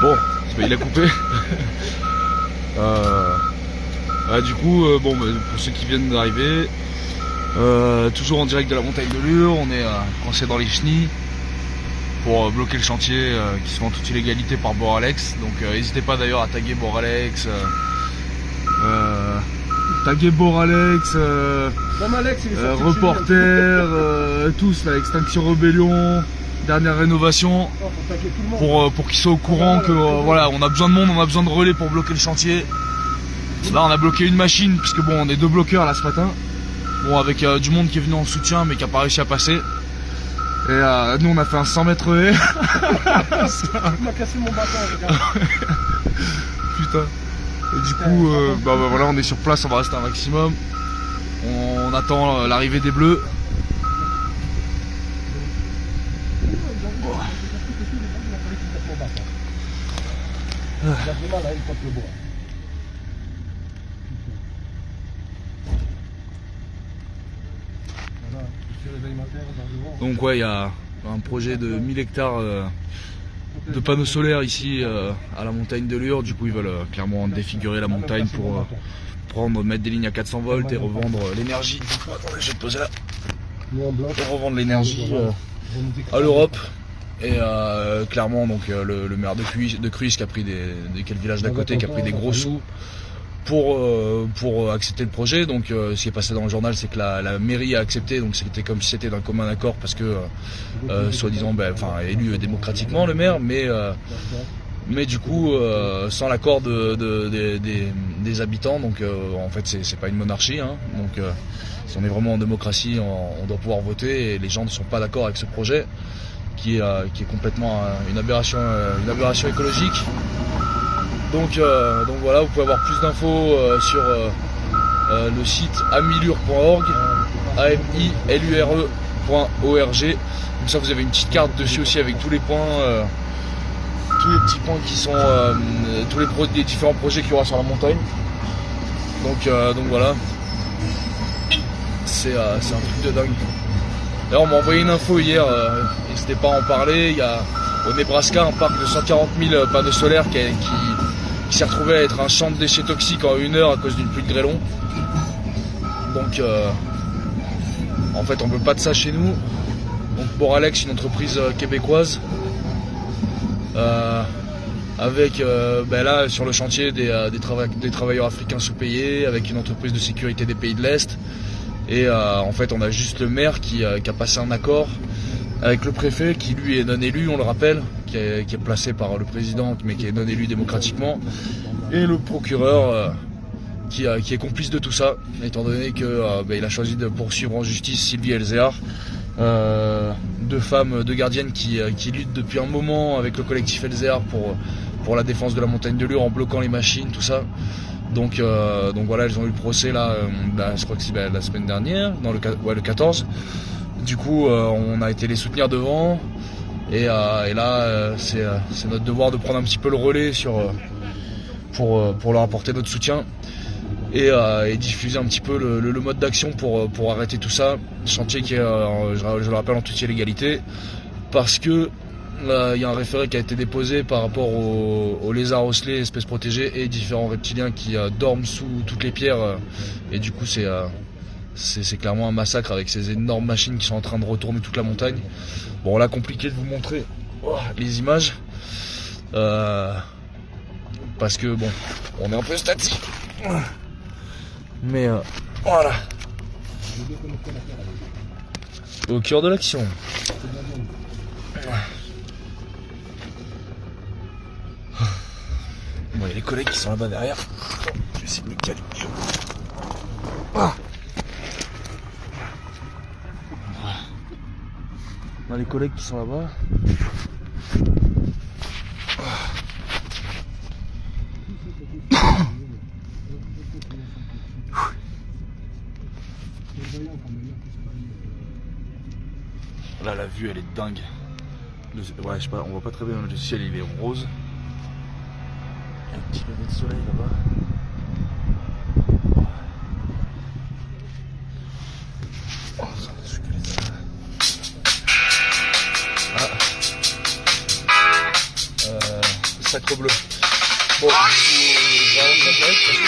Bon, il a coupé. Du coup, bon, pour ceux qui viennent d'arriver, toujours en direct de la montagne de Lure, on est coincé dans les chenilles pour bloquer le chantier qui se fait en toute illégalité par Boralex. Donc n'hésitez pas d'ailleurs à taguer Boralex, reporter, tous là, Extinction Rebellion, dernière rénovation, pour qu'ils soient au courant que voilà, on a besoin de monde, on a besoin de relais pour bloquer le chantier. Là on a bloqué une machine puisque bon, on est 2 bloqueurs là ce matin, bon, avec du monde qui est venu en soutien mais qui a pas réussi à passer. Et nous on a fait un 100 mètres haie. Il m'a cassé mon bâton, regarde. Putain. Et du coup, voilà, on est sur place, on va rester un maximum. On attend l'arrivée des bleus. Donc ouais, il y a un projet de 1000 hectares de panneaux solaires ici à la montagne de Lure. Du coup ils veulent clairement défigurer la montagne pour mettre des lignes à 400 volts et revendre l'énergie. Attendez, je vais te poser là. Pour revendre l'énergie à l'Europe. Et clairement donc le maire de Cruys qui a pris quel village d'à côté, qui a pris des gros sous pour accepter le projet. Donc ce qui est passé dans le journal, c'est que la mairie a accepté, donc c'était comme si c'était d'un commun accord parce que soi-disant élu démocratiquement le maire, mais du coup sans l'accord des habitants. Donc en fait c'est pas une monarchie, hein. Donc si on est vraiment en démocratie, on doit pouvoir voter, et les gens ne sont pas d'accord avec ce projet qui est complètement une aberration écologique. Donc voilà, vous pouvez avoir plus d'infos sur le site amilure.org, amilure.org. Comme ça vous avez une petite carte dessus aussi avec tous les points, tous les petits points qui sont tous les différents projets qu'il y aura sur la montagne. Donc voilà, c'est un truc de dingue. D'ailleurs on m'a envoyé une info hier, n'hésitez pas à en parler. Il y a au Nebraska un parc de 140 000 panneaux solaires qui s'est retrouvé à être un champ de déchets toxiques en 1 heure à cause d'une pluie de grêlon. Donc en fait on veut pas de ça chez nous. Donc Boralex, une entreprise québécoise, avec là sur le chantier des travailleurs africains sous-payés, avec une entreprise de sécurité des pays de l'Est. Et en fait on a juste le maire qui a passé un accord avec le préfet, qui lui est non élu, on le rappelle, qui est placé par le président mais qui est non élu démocratiquement, et le procureur qui est complice de tout ça, étant donné que il a choisi de poursuivre en justice Sylvie Elzéar, 2 femmes, 2 gardiennes qui luttent depuis un moment avec le collectif Elzéar pour la défense de la montagne de Lure en bloquant les machines, tout ça. Donc voilà, elles ont eu le procès là, je crois que c'est la semaine dernière, le 14. Du coup on a été les soutenir devant, et là c'est notre devoir de prendre un petit peu le relais pour leur apporter notre soutien et diffuser un petit peu le mode d'action pour arrêter tout ça. Chantier qui est, je le rappelle, en toute illégalité, parce que il y a un référé qui a été déposé par rapport aux lézards osselets, espèces protégées, et différents reptiliens qui dorment sous toutes les pierres, et du coup c'est clairement un massacre avec ces énormes machines qui sont en train de retourner toute la montagne. Bon là, compliqué de vous montrer les images parce que bon, on est un peu statique, mais voilà, au cœur de l'action. Bon, il y a les collègues qui sont là-bas derrière. Je vais essayer de me caler. On a les collègues qui sont là-bas. Là, la vue elle est dingue. Ouais, je sais pas, on voit pas très bien, le ciel il est rose. Il y a un petit lever de soleil là-bas. Oh, c'est un squelette. Ah. sacre bleu. Bon, je vais aller en direct parce